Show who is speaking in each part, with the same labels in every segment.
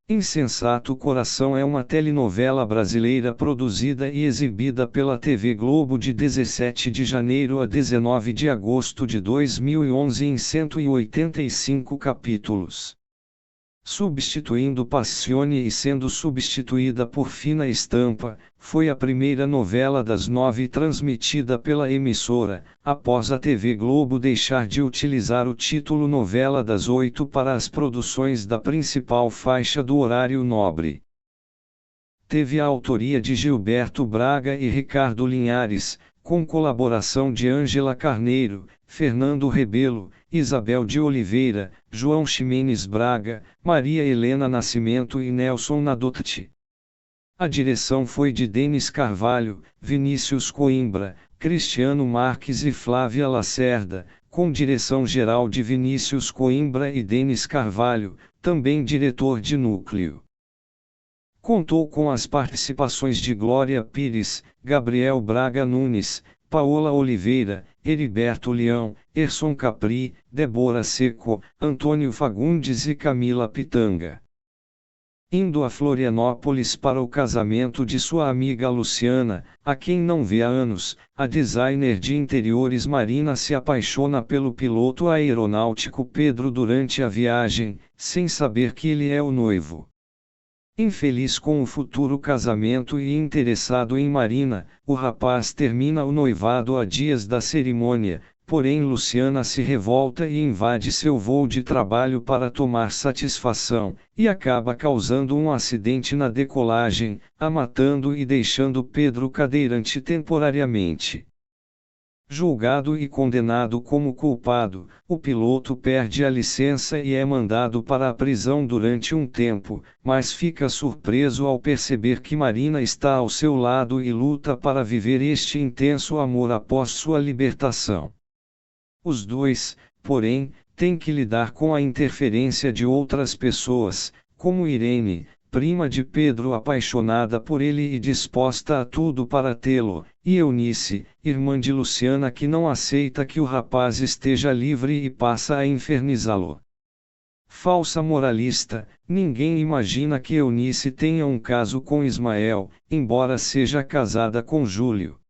Speaker 1: Insensato Coração é uma telenovela brasileira produzida e exibida pela TV Globo de 17 de janeiro a 19 de agosto de 2011 em 185 capítulos. Substituindo Passione e sendo substituída por Fina Estampa, foi a primeira novela das 9 transmitida pela emissora, após a TV Globo deixar de utilizar o título Novela das 8 para as produções da principal faixa do horário nobre. Teve a autoria de Gilberto Braga e Ricardo Linhares, com colaboração de Ângela Carneiro, Fernando Rebelo, Isabel de Oliveira, João Ximenes Braga, Maria Helena Nascimento e Nelson Nadotti. A direção foi de Denis Carvalho, Vinícius Coimbra, Cristiano Marques e Flávia Lacerda, com direção geral de Vinícius Coimbra e Denis Carvalho, também diretor de núcleo. Contou com as participações de Glória Pires, Gabriel Braga Nunes, Paola Oliveira, Heriberto Leão, Erson Capri, Débora Seco, Antônio Fagundes e Camila Pitanga. Indo a Florianópolis para o casamento de sua amiga Luciana, a quem não vê há anos, a designer de interiores Marina se apaixona pelo piloto aeronáutico Pedro durante a viagem, sem saber que ele é o noivo. Infeliz com o futuro casamento e interessado em Marina, o rapaz termina o noivado a dias da cerimônia, porém Luciana se revolta e invade seu voo de trabalho para tomar satisfação, e acaba causando um acidente na decolagem, a matando e deixando Pedro cadeirante temporariamente. Julgado e condenado como culpado, o piloto perde a licença e é mandado para a prisão durante um tempo, mas fica surpreso ao perceber que Marina está ao seu lado e luta para viver este intenso amor após sua libertação. Os dois, porém, têm que lidar com a interferência de outras pessoas, como Irene, prima de Pedro apaixonada por ele e disposta a tudo para tê-lo, e Eunice, irmã de Luciana que não aceita que o rapaz esteja livre e passa a infernizá-lo. Falsa moralista, ninguém imagina que Eunice tenha um caso com Ismael, embora seja casada com Júlio.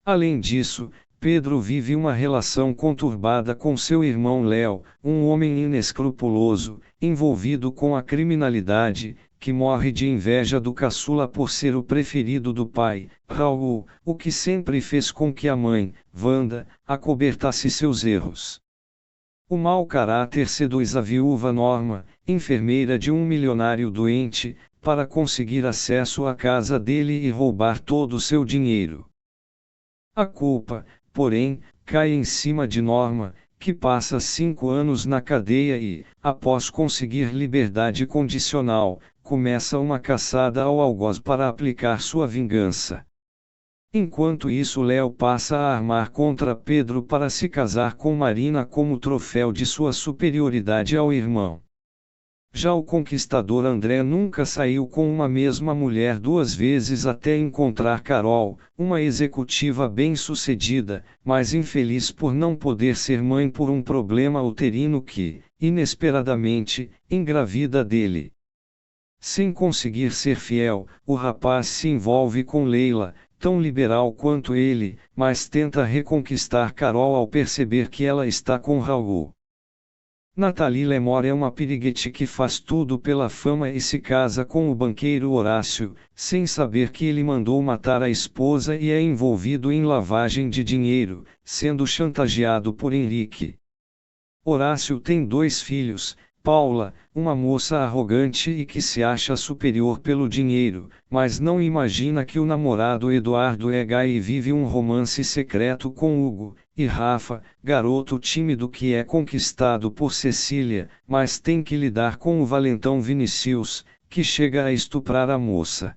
Speaker 1: Além disso, Pedro vive uma relação conturbada com seu irmão Léo, um homem inescrupuloso, envolvido com a criminalidade, que morre de inveja do caçula por ser o preferido do pai, Raul, o que sempre fez com que a mãe, Wanda, acobertasse seus erros. O mau caráter seduz a viúva Norma, enfermeira de um milionário doente, para conseguir acesso à casa dele e roubar todo o seu dinheiro. A culpa, porém, cai em cima de Norma, que passa 5 anos na cadeia e, após conseguir liberdade condicional, começa uma caçada ao algoz para aplicar sua vingança. Enquanto isso, Léo passa a armar contra Pedro para se casar com Marina como troféu de sua superioridade ao irmão. Já o conquistador André nunca saiu com uma mesma mulher 2 vezes até encontrar Carol, uma executiva bem-sucedida, mas infeliz por não poder ser mãe por um problema uterino que, inesperadamente, engravida dele. Sem conseguir ser fiel, o rapaz se envolve com Leila, tão liberal quanto ele, mas tenta reconquistar Carol ao perceber que ela está com Raul. Nathalie Lemore é uma piriguete que faz tudo pela fama e se casa com o banqueiro Horácio, sem saber que ele mandou matar a esposa e é envolvido em lavagem de dinheiro, sendo chantageado por Henrique. Horácio tem 2 filhos, Paula, uma moça arrogante e que se acha superior pelo dinheiro, mas não imagina que o namorado Eduardo é gay e vive um romance secreto com Hugo, e Rafa, garoto tímido que é conquistado por Cecília, mas tem que lidar com o valentão Vinicius, que chega a estuprar a moça.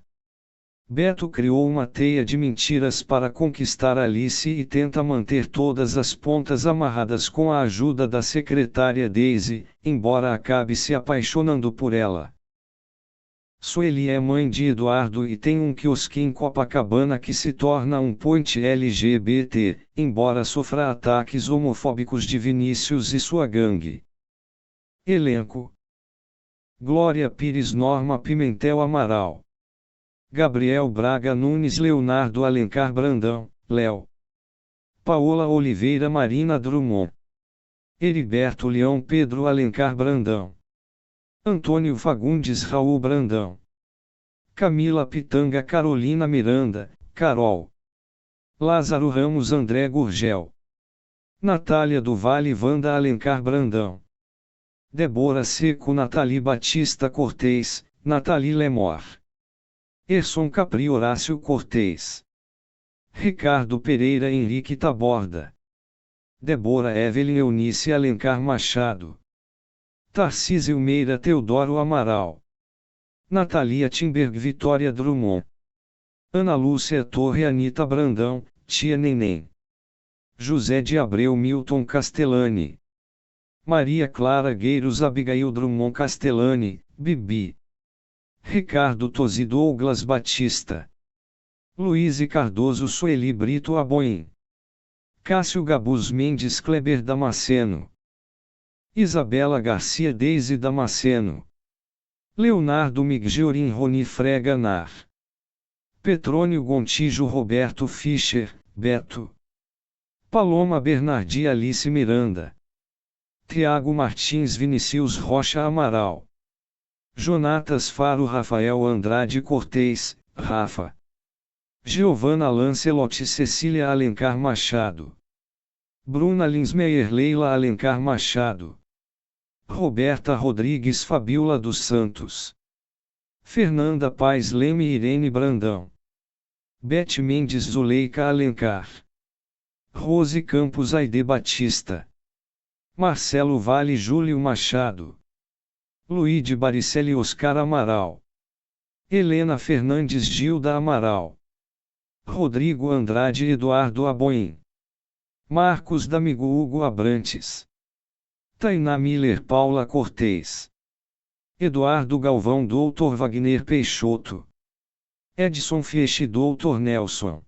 Speaker 1: Beto criou uma teia de mentiras para conquistar Alice e tenta manter todas as pontas amarradas com a ajuda da secretária Daisy, embora acabe se apaixonando por ela. Sueli é mãe de Eduardo e tem um quiosque em Copacabana que se torna um point LGBT, embora sofra ataques homofóbicos de Vinícius e sua gangue. Elenco: Glória Pires, Norma Pimentel Amaral, Gabriel Braga Nunes, Leonardo Alencar Brandão, Léo, Paola Oliveira, Marina Drummond, Heriberto Leão, Pedro Alencar Brandão, Antônio Fagundes, Raul Brandão, Camila Pitanga, Carolina Miranda, Carol, Lázaro Ramos, André Gurgel, Natália do Vale, Wanda Alencar Brandão, Débora Seco, Nathalie Batista Cortez, Nathalie Lemor, Erson Capri, Horácio Cortez, Ricardo Pereira, Henrique Taborda, Débora Evelyn Eunice Alencar Machado, Tarcísio Meira, Teodoro Amaral, Natalia Timberg, Vitória Drummond, Ana Lúcia Torre, Anita Brandão, Tia Neném, José de Abreu, Milton Castellani, Maria Clara Gueiros, Abigail Drummond Castellani, Bibi, Ricardo Tosi, Douglas Batista, Luiz Cardoso, Sueli Brito Aboim, Cássio Gabus Mendes, Kleber Damasceno, Isabela Garcia, Deise Damasceno, Leonardo Migiorin, Roni Frega Nar, Petrônio Gontijo, Roberto Fischer, Beto, Paloma Bernardi, Alice Miranda, Tiago Martins, Vinicius Rocha Amaral, Jonatas Faro, Rafael Andrade Cortez, Rafa, Giovanna Lancelotti, Cecília Alencar Machado, Bruna Linsmeyer, Leila Alencar Machado, Roberta Rodrigues, Fabiola dos Santos, Fernanda Paes Leme, Irene Brandão, Beth Mendes, Zuleika Alencar, Rose Campos, Aide Batista, Marcelo Vale, Júlio Machado, Luíde Baricelli, Oscar Amaral, Helena Fernandes, Gilda Amaral, Rodrigo Andrade, Eduardo Aboim, Marcos D'Amigo, Hugo Abrantes, Tainá Miller, Paula Cortez, Eduardo Galvão, Dr. Wagner Peixoto, Edson Fieschi, Dr. Nelson,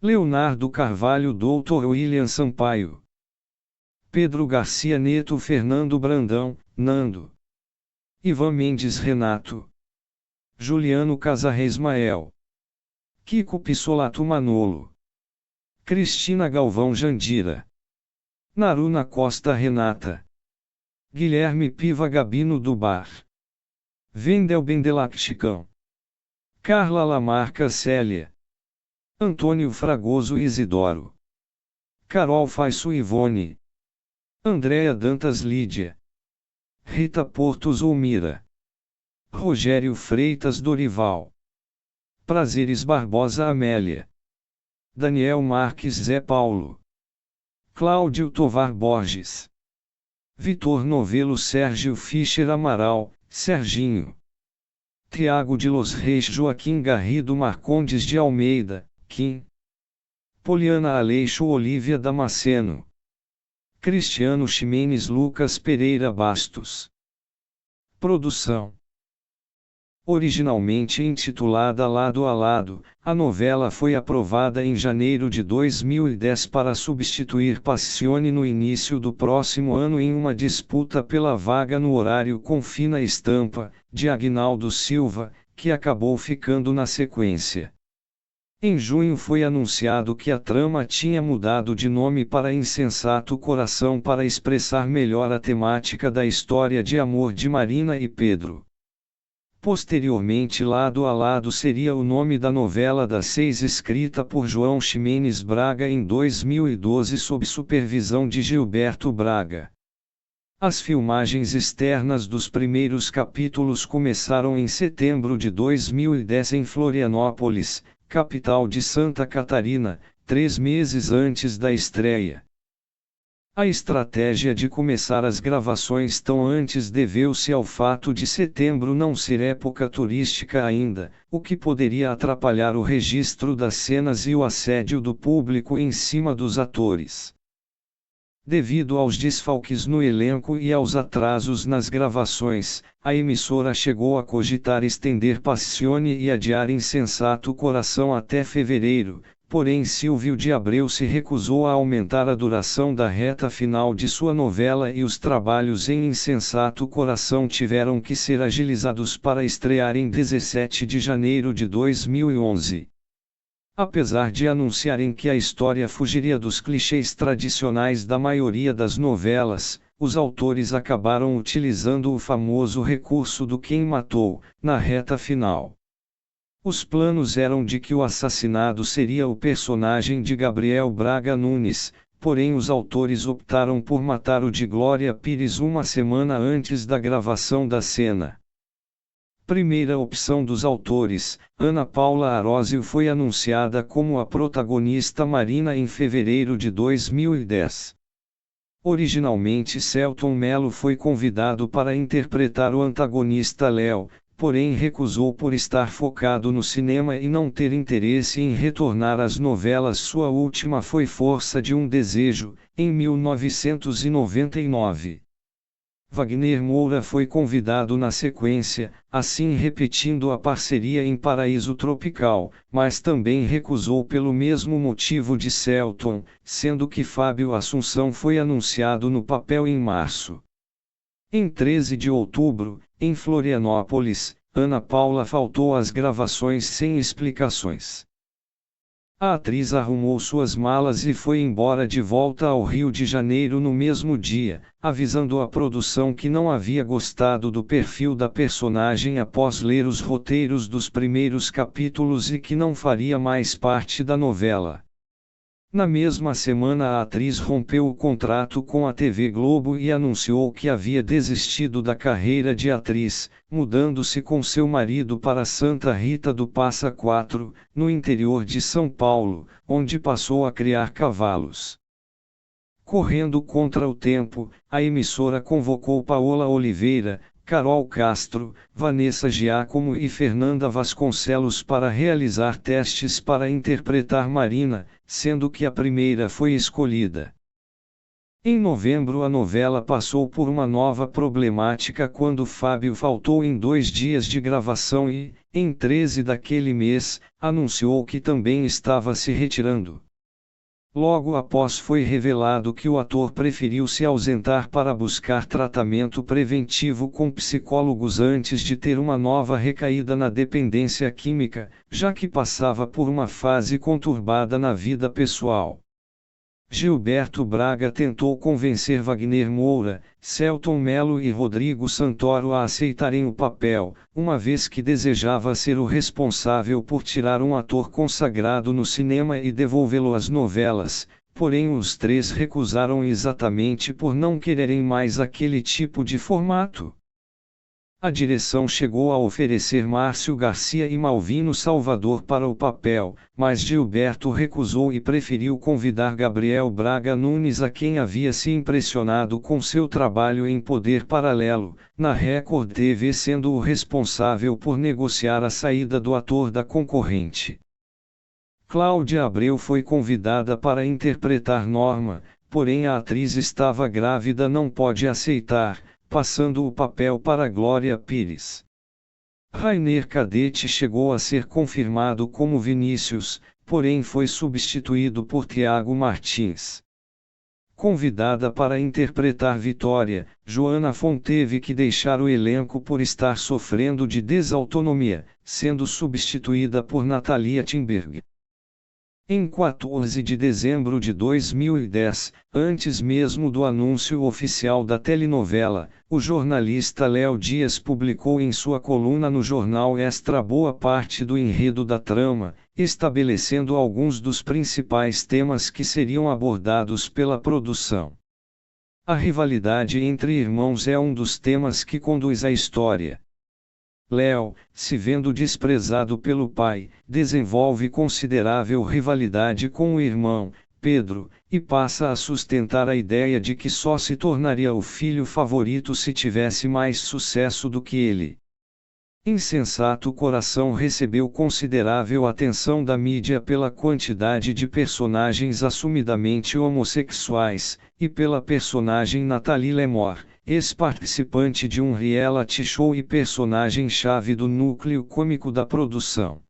Speaker 1: Leonardo Carvalho, Dr. William Sampaio, Pedro Garcia Neto, Fernando Brandão, Nando, Ivan Mendes Renato, Juliano Casarre Ismael, Kiko Pissolato Manolo, Cristina Galvão Jandira, Naruna Costa Renata, Guilherme Piva Gabino do Bar, Vendel Bendelac Chicão, Carla Lamarca Célia, Antônio Fragoso Isidoro, Carol Faiço Ivone, Andréa Dantas Lídia, Rita Portos Olmira, Rogério Freitas Dorival, Prazeres Barbosa Amélia, Daniel Marques Zé Paulo, Cláudio Tovar Borges, Vitor Novelo, Sérgio Fischer Amaral, Serginho, Tiago de Los Reis, Joaquim Garrido Marcondes de Almeida, Kim, Poliana Aleixo, Olívia Damasceno, Cristiano Ximenes, Lucas Pereira Bastos. Produção. Originalmente intitulada Lado a Lado, a novela foi aprovada em janeiro de 2010 para substituir Passione no início do próximo ano em uma disputa pela vaga no horário com Fina Estampa, de Aguinaldo Silva, que acabou ficando na sequência. Em junho foi anunciado que a trama tinha mudado de nome para Insensato Coração para expressar melhor a temática da história de amor de Marina e Pedro. Posteriormente, Lado a Lado seria o nome da novela das 6, escrita por João Ximenes Braga em 2012 sob supervisão de Gilberto Braga. As filmagens externas dos primeiros capítulos começaram em setembro de 2010 em Florianópolis, capital de Santa Catarina, 3 meses antes da estreia. A estratégia de começar as gravações tão antes deveu-se ao fato de setembro não ser época turística ainda, o que poderia atrapalhar o registro das cenas e o assédio do público em cima dos atores. Devido aos desfalques no elenco e aos atrasos nas gravações, a emissora chegou a cogitar estender Passione e adiar Insensato Coração até fevereiro, porém Silvio de Abreu se recusou a aumentar a duração da reta final de sua novela e os trabalhos em Insensato Coração tiveram que ser agilizados para estrear em 17 de janeiro de 2011. Apesar de anunciarem que a história fugiria dos clichês tradicionais da maioria das novelas, os autores acabaram utilizando o famoso recurso do quem matou, na reta final. Os planos eram de que o assassinado seria o personagem de Gabriel Braga Nunes, porém os autores optaram por matar o de Glória Pires uma semana antes da gravação da cena. Primeira opção dos autores, Ana Paula Arósio foi anunciada como a protagonista Marina em fevereiro de 2010. Originalmente Selton Mello foi convidado para interpretar o antagonista Léo, porém recusou por estar focado no cinema e não ter interesse em retornar às novelas. Sua última foi Força de um Desejo, em 1999. Wagner Moura foi convidado na sequência, assim repetindo a parceria em Paraíso Tropical, mas também recusou pelo mesmo motivo de Selton, sendo que Fábio Assunção foi anunciado no papel em março. Em 13 de outubro, em Florianópolis, Ana Paula faltou às gravações sem explicações. A atriz arrumou suas malas e foi embora de volta ao Rio de Janeiro no mesmo dia, avisando a produção que não havia gostado do perfil da personagem após ler os roteiros dos primeiros capítulos e que não faria mais parte da novela. Na mesma semana a atriz rompeu o contrato com a TV Globo e anunciou que havia desistido da carreira de atriz, mudando-se com seu marido para Santa Rita do Passa Quatro, no interior de São Paulo, onde passou a criar cavalos. Correndo contra o tempo, a emissora convocou Paola Oliveira, Carol Castro, Vanessa Giacomo e Fernanda Vasconcelos para realizar testes para interpretar Marina, sendo que a primeira foi escolhida. Em novembro a novela passou por uma nova problemática quando Fábio faltou em 2 dias de gravação e, em 13 daquele mês, anunciou que também estava se retirando. Logo após foi revelado que o ator preferiu se ausentar para buscar tratamento preventivo com psicólogos antes de ter uma nova recaída na dependência química, já que passava por uma fase conturbada na vida pessoal. Gilberto Braga tentou convencer Wagner Moura, Selton Mello e Rodrigo Santoro a aceitarem o papel, uma vez que desejava ser o responsável por tirar um ator consagrado no cinema e devolvê-lo às novelas, porém os três recusaram exatamente por não quererem mais aquele tipo de formato. A direção chegou a oferecer Márcio Garcia e Malvino Salvador para o papel, mas Gilberto recusou e preferiu convidar Gabriel Braga Nunes, a quem havia se impressionado com seu trabalho em Poder Paralelo, na Record TV, sendo o responsável por negociar a saída do ator da concorrente. Cláudia Abreu foi convidada para interpretar Norma, porém a atriz estava grávida, não pôde aceitar, passando o papel para Glória Pires. Rainer Cadete chegou a ser confirmado como Vinícius, porém foi substituído por Tiago Martins. Convidada para interpretar Vitória, Joana Fon teve que deixar o elenco por estar sofrendo de desautonomia, sendo substituída por Natalia Timberg. Em 14 de dezembro de 2010, antes mesmo do anúncio oficial da telenovela, o jornalista Léo Dias publicou em sua coluna no jornal Extra boa parte do enredo da trama, estabelecendo alguns dos principais temas que seriam abordados pela produção. A rivalidade entre irmãos é um dos temas que conduz a história. Léo, se vendo desprezado pelo pai, desenvolve considerável rivalidade com o irmão, Pedro, e passa a sustentar a ideia de que só se tornaria o filho favorito se tivesse mais sucesso do que ele. Insensato Coração recebeu considerável atenção da mídia pela quantidade de personagens assumidamente homossexuais, e pela personagem Nathalie Lemor, ex-participante de um reality show e personagem-chave do núcleo cômico da produção.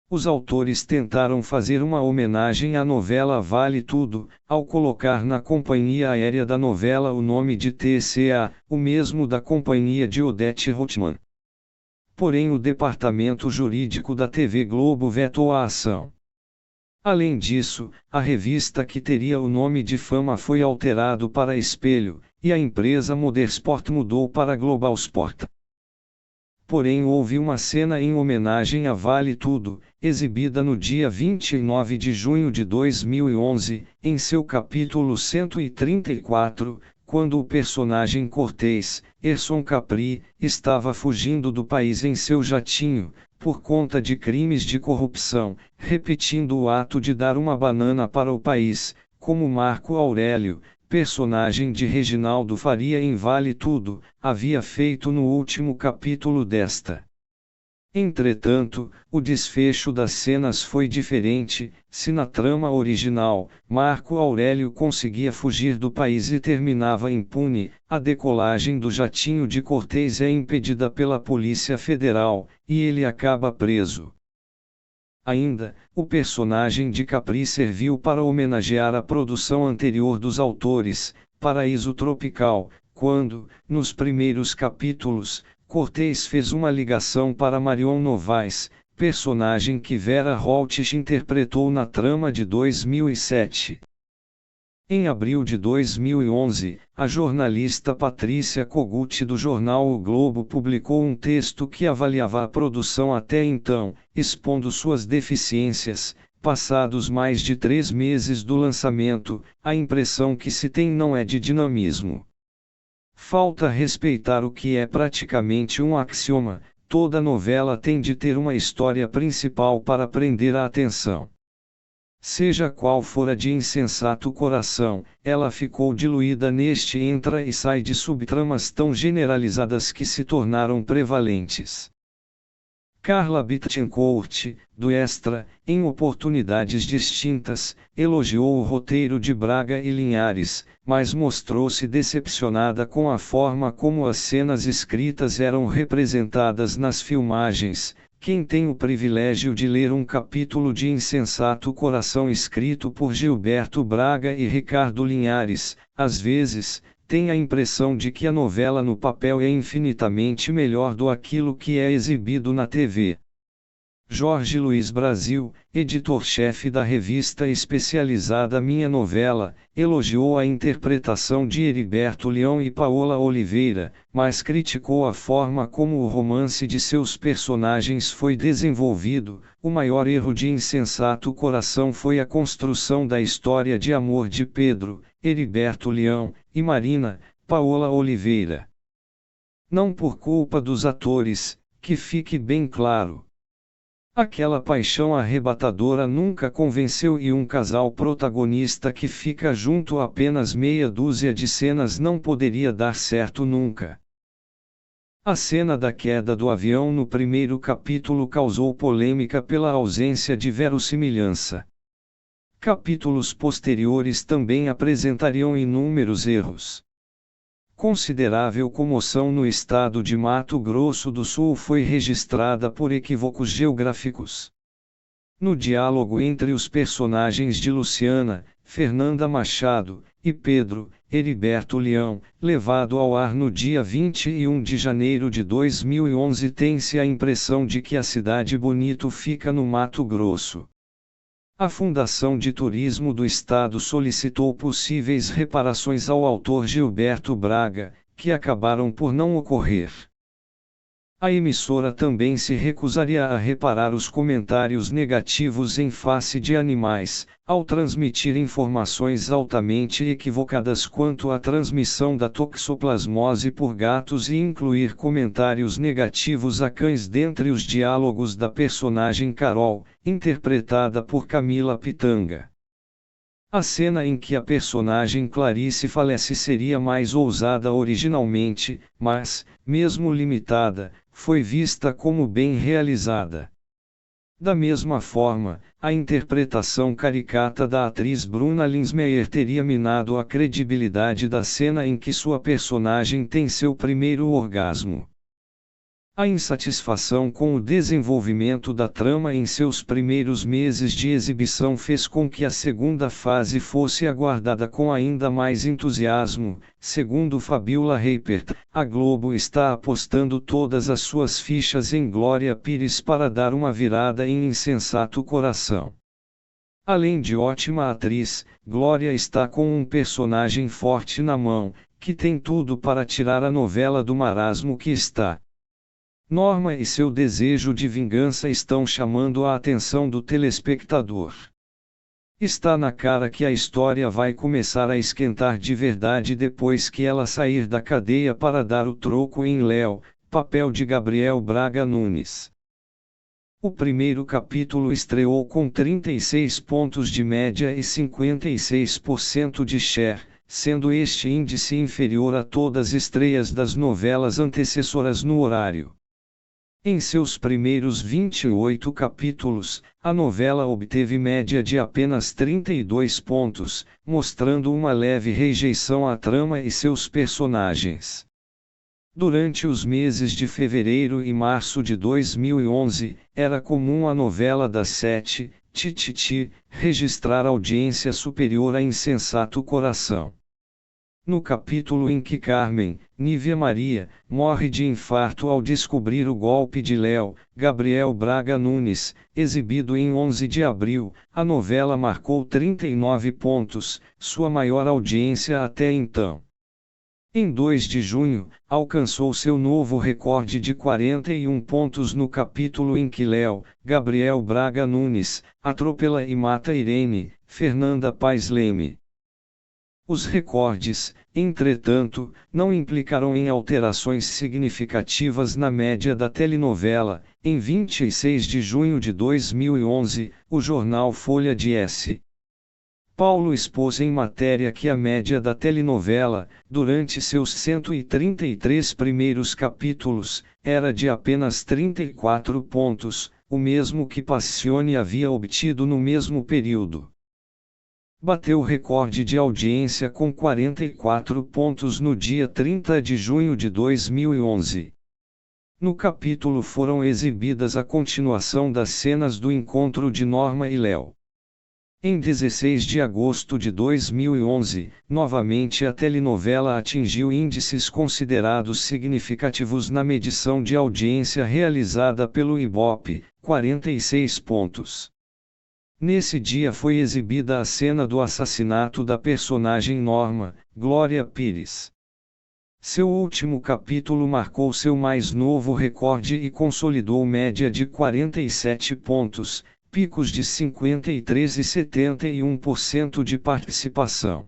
Speaker 1: Os autores tentaram fazer uma homenagem à novela Vale Tudo, ao colocar na companhia aérea da novela o nome de TCA, o mesmo da companhia de Odete Roitman. Porém, o departamento jurídico da TV Globo vetou a ação. Além disso, a revista que teria o nome de Fama foi alterado para Espelho, e a empresa Modersport mudou para Global Sport. Porém, houve uma cena em homenagem a Vale Tudo, exibida no dia 29 de junho de 2011, em seu capítulo 134, quando o personagem Cortez, Erson Capri, estava fugindo do país em seu jatinho, por conta de crimes de corrupção, repetindo o ato de dar uma banana para o país, como Marco Aurélio, personagem de Reginaldo Faria em Vale Tudo, havia feito no último capítulo desta. Entretanto, o desfecho das cenas foi diferente. Se na trama original, Marco Aurélio conseguia fugir do país e terminava impune, a decolagem do jatinho de Cortez é impedida pela Polícia Federal, e ele acaba preso. Ainda, o personagem de Capri serviu para homenagear a produção anterior dos autores, Paraíso Tropical, quando, nos primeiros capítulos, Cortez fez uma ligação para Marion Novaes, personagem que Vera Holtz interpretou na trama de 2007. Em abril de 2011, a jornalista Patrícia Kogut do jornal O Globo publicou um texto que avaliava a produção até então, expondo suas deficiências. Passados mais de 3 meses do lançamento, a impressão que se tem não é de dinamismo. Falta respeitar o que é praticamente um axioma: toda novela tem de ter uma história principal para prender a atenção. Seja qual for a de Insensato Coração, ela ficou diluída neste entra e sai de subtramas tão generalizadas que se tornaram prevalentes. Carla Bittencourt, do Extra, em oportunidades distintas, elogiou o roteiro de Braga e Linhares, mas mostrou-se decepcionada com a forma como as cenas escritas eram representadas nas filmagens. Quem tem o privilégio de ler um capítulo de Insensato Coração escrito por Gilberto Braga e Ricardo Linhares, às vezes, tem a impressão de que a novela no papel é infinitamente melhor do aquilo que é exibido na TV. Jorge Luiz Brasil, editor-chefe da revista especializada Minha Novela, elogiou a interpretação de Heriberto Leão e Paola Oliveira, mas criticou a forma como o romance de seus personagens foi desenvolvido. O maior erro de Insensato Coração foi a construção da história de amor de Pedro, Heriberto Leão, e Marina, Paola Oliveira. Não por culpa dos atores, que fique bem claro. Aquela paixão arrebatadora nunca convenceu e um casal protagonista que fica junto apenas meia dúzia de cenas não poderia dar certo nunca. A cena da queda do avião no primeiro capítulo causou polêmica pela ausência de verossimilhança. Capítulos posteriores também apresentariam inúmeros erros. Considerável comoção no estado de Mato Grosso do Sul foi registrada por equívocos geográficos. No diálogo entre os personagens de Luciana, Fernanda Machado, e Pedro, Heriberto Leão, levado ao ar no dia 21 de janeiro de 2011, tem-se a impressão de que a cidade Bonito fica no Mato Grosso. A Fundação de Turismo do Estado solicitou possíveis reparações ao autor Gilberto Braga, que acabaram por não ocorrer. A emissora também se recusaria a reparar os comentários negativos em face de animais, ao transmitir informações altamente equivocadas quanto à transmissão da toxoplasmose por gatos e incluir comentários negativos a cães dentre os diálogos da personagem Carol, interpretada por Camila Pitanga. A cena em que a personagem Clarice falece seria mais ousada originalmente, mas, mesmo limitada, foi vista como bem realizada. Da mesma forma, a interpretação caricata da atriz Bruna Linsmeyer teria minado a credibilidade da cena em que sua personagem tem seu primeiro orgasmo. A insatisfação com o desenvolvimento da trama em seus primeiros meses de exibição fez com que a segunda fase fosse aguardada com ainda mais entusiasmo. Segundo Fabiola Reipert, a Globo está apostando todas as suas fichas em Glória Pires para dar uma virada em Insensato Coração. Além de ótima atriz, Glória está com um personagem forte na mão, que tem tudo para tirar a novela do marasmo que está. Norma e seu desejo de vingança estão chamando a atenção do telespectador. Está na cara que a história vai começar a esquentar de verdade depois que ela sair da cadeia para dar o troco em Léo, papel de Gabriel Braga Nunes. O primeiro capítulo estreou com 36 pontos de média e 56% de share, sendo este índice inferior a todas as estreias das novelas antecessoras no horário. Em seus primeiros 28 capítulos, a novela obteve média de apenas 32 pontos, mostrando uma leve rejeição à trama e seus personagens. Durante os meses de fevereiro e março de 2011, era comum a novela das 7, Tititi, registrar audiência superior a Insensato Coração. No capítulo em que Carmen, Nívia Maria, morre de infarto ao descobrir o golpe de Léo, Gabriel Braga Nunes, exibido em 11 de abril, a novela marcou 39 pontos, sua maior audiência até então. Em 2 de junho, alcançou seu novo recorde de 41 pontos no capítulo em que Léo, Gabriel Braga Nunes, atropela e mata Irene, Fernanda Paes Leme. Os recordes, entretanto, não implicaram em alterações significativas na média da telenovela. Em 26 de junho de 2011, o jornal Folha de S. Paulo expôs em matéria que a média da telenovela, durante seus 133 primeiros capítulos, era de apenas 34 pontos, o mesmo que Passione havia obtido no mesmo período. Bateu recorde de audiência com 44 pontos no dia 30 de junho de 2011. No capítulo foram exibidas a continuação das cenas do encontro de Norma e Léo. Em 16 de agosto de 2011, novamente a telenovela atingiu índices considerados significativos na medição de audiência realizada pelo Ibope, 46 pontos. Nesse dia foi exibida a cena do assassinato da personagem Norma, Glória Pires. Seu último capítulo marcou seu mais novo recorde e consolidou média de 47 pontos, picos de 53 e 71% de participação.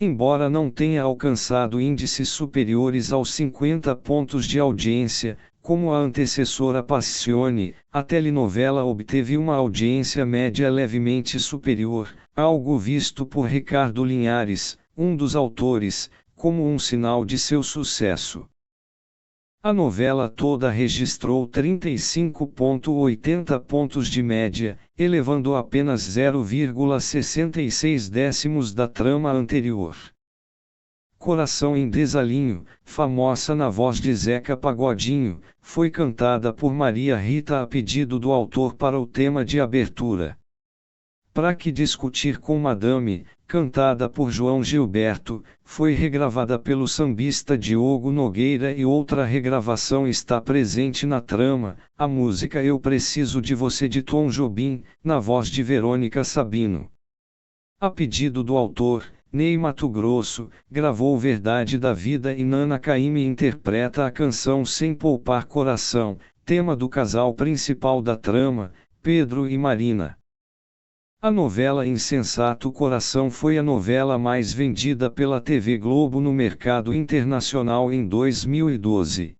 Speaker 1: Embora não tenha alcançado índices superiores aos 50 pontos de audiência, como a antecessora Passione, a telenovela obteve uma audiência média levemente superior, algo visto por Ricardo Linhares, um dos autores, como um sinal de seu sucesso. A novela toda registrou 35,80 pontos de média, elevando apenas 0,66 décimos da trama anterior. Coração em Desalinho, famosa na voz de Zeca Pagodinho, foi cantada por Maria Rita a pedido do autor para o tema de abertura. Pra Que Discutir com Madame, cantada por João Gilberto, foi regravada pelo sambista Diogo Nogueira e outra regravação está presente na trama, a música Eu Preciso de Você de Tom Jobim, na voz de Verônica Sabino. A pedido do autor, Ney Matogrosso, gravou Verdade da Vida e Nana Caymmi interpreta a canção Sem Poupar Coração, tema do casal principal da trama, Pedro e Marina. A novela Insensato Coração foi a novela mais vendida pela TV Globo no mercado internacional em 2012.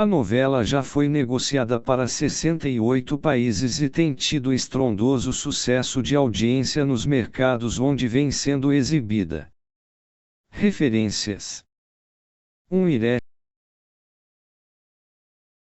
Speaker 1: A novela já foi negociada para 68 países e tem tido estrondoso sucesso de audiência nos mercados onde vem sendo exibida. Referências: Iré